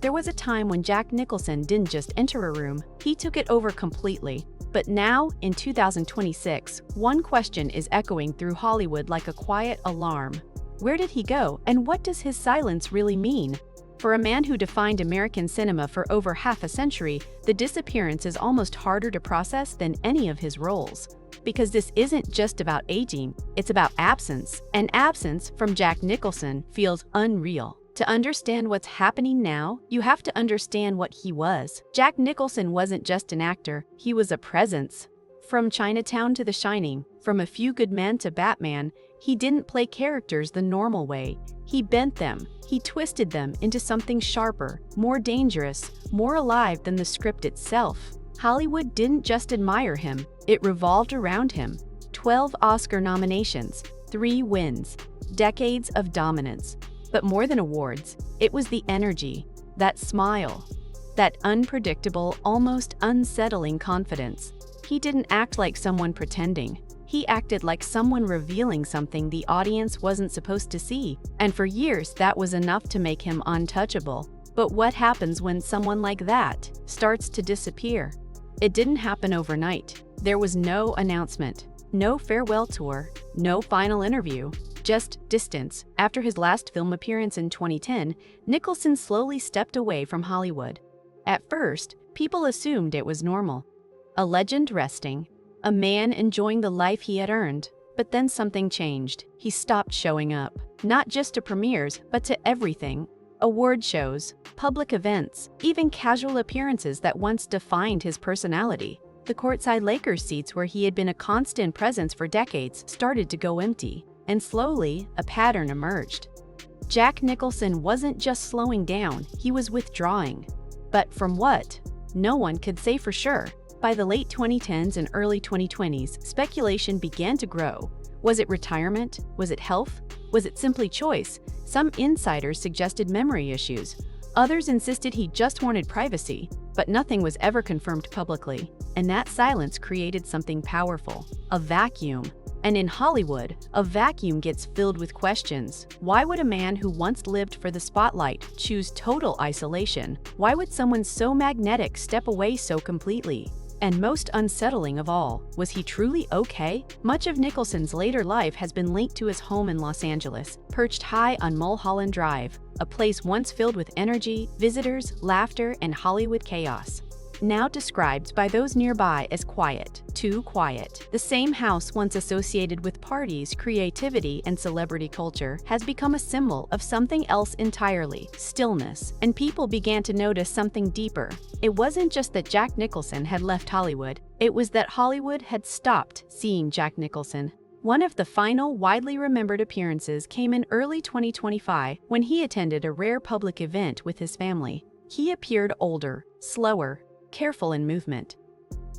There was a time when Jack Nicholson didn't just enter a room, he took it over completely. But now, in 2026, one question is echoing through Hollywood like a quiet alarm. Where did he go, and what does his silence really mean? For a man who defined American cinema for over half a century, The Disappearance is almost harder to process than any of his roles. Because this isn't just about aging, it's about absence, and absence from Jack Nicholson feels unreal. To understand what's happening now, you have to understand what he was. Jack Nicholson wasn't just an actor, he was a presence. From Chinatown to The Shining, from A Few Good Men to Batman, he didn't play characters the normal way. He bent them, he twisted them into something sharper, more dangerous, more alive than the script itself. Hollywood didn't just admire him, it revolved around him. 12 Oscar nominations, 3 wins, decades of dominance. But more than awards, it was the energy, that smile, that unpredictable, almost unsettling confidence. He didn't act like someone pretending. He acted like someone revealing something the audience wasn't supposed to see. And for years, that was enough to make him untouchable. But what happens when someone like that starts to disappear? It didn't happen overnight. There was no announcement, no farewell tour, no final interview. Just distance. After his last film appearance in 2010, Nicholson slowly stepped away from Hollywood. At first, people assumed it was normal. A legend resting, a man enjoying the life he had earned. But then something changed. He stopped showing up, not just to premieres, but to everything. Award shows, public events, even casual appearances that once defined his personality. The courtside Lakers seats where he had been a constant presence for decades started to go empty. And slowly, a pattern emerged. Jack Nicholson wasn't just slowing down, he was withdrawing. But from what? No one could say for sure. By the late 2010s and early 2020s, speculation began to grow. Was it retirement? Was it health? Was it simply choice? Some insiders suggested memory issues. Others insisted he just wanted privacy, but nothing was ever confirmed publicly. And that silence created something powerful, a vacuum. And in Hollywood, a vacuum gets filled with questions. Why would a man who once lived for the spotlight choose total isolation? Why would someone so magnetic step away so completely? And most unsettling of all, was he truly okay? Much of Nicholson's later life has been linked to his home in Los Angeles, perched high on Mulholland Drive, a place once filled with energy, visitors, laughter, and Hollywood chaos. Now described by those nearby as quiet, too quiet. The same house once associated with parties, creativity, and celebrity culture has become a symbol of something else entirely, stillness, and people began to notice something deeper. It wasn't just that Jack Nicholson had left Hollywood, it was that Hollywood had stopped seeing Jack Nicholson. One of the final widely remembered appearances came in early 2025 when he attended a rare public event with his family. He appeared older, slower, careful in movement,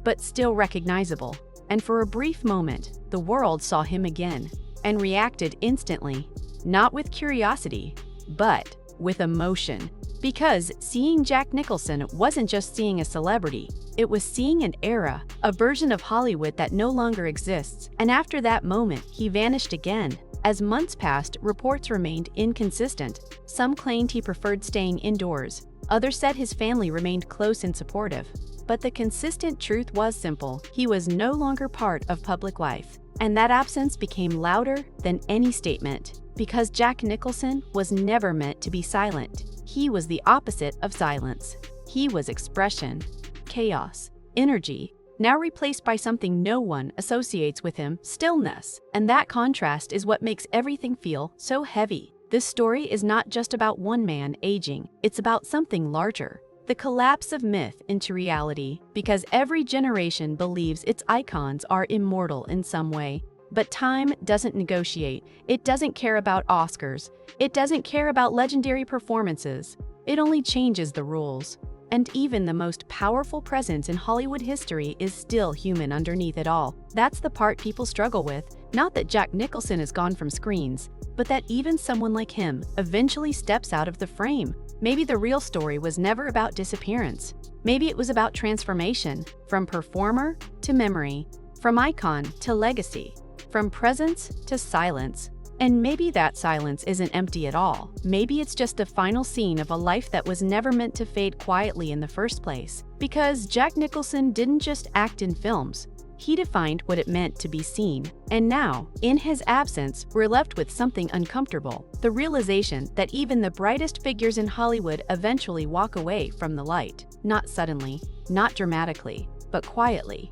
but still recognizable. And for a brief moment, the world saw him again and reacted instantly, not with curiosity, but with emotion. Because seeing Jack Nicholson wasn't just seeing a celebrity, it was seeing an era, a version of Hollywood that no longer exists. And after that moment, he vanished again. As months passed, reports remained inconsistent. Some claimed he preferred staying indoors. Others said his family remained close and supportive. But the consistent truth was simple. He was no longer part of public life. And that absence became louder than any statement. Because Jack Nicholson was never meant to be silent. He was the opposite of silence. He was expression, chaos, energy, now replaced by something no one associates with him, stillness. And that contrast is what makes everything feel so heavy. This story is not just about one man aging, it's about something larger. The collapse of myth into reality, because every generation believes its icons are immortal in some way. But time doesn't negotiate. It doesn't care about Oscars. It doesn't care about legendary performances. It only changes the rules. And even the most powerful presence in Hollywood history is still human underneath it all. That's the part people struggle with. Not that Jack Nicholson is gone from screens, but that even someone like him eventually steps out of the frame. Maybe the real story was never about disappearance. Maybe it was about transformation, from performer to memory, from icon to legacy, from presence to silence. And maybe that silence isn't empty at all. Maybe it's just the final scene of a life that was never meant to fade quietly in the first place. Because Jack Nicholson didn't just act in films. He defined what it meant to be seen. And now, in his absence, we're left with something uncomfortable. The realization that even the brightest figures in Hollywood eventually walk away from the light. Not suddenly, not dramatically, but quietly.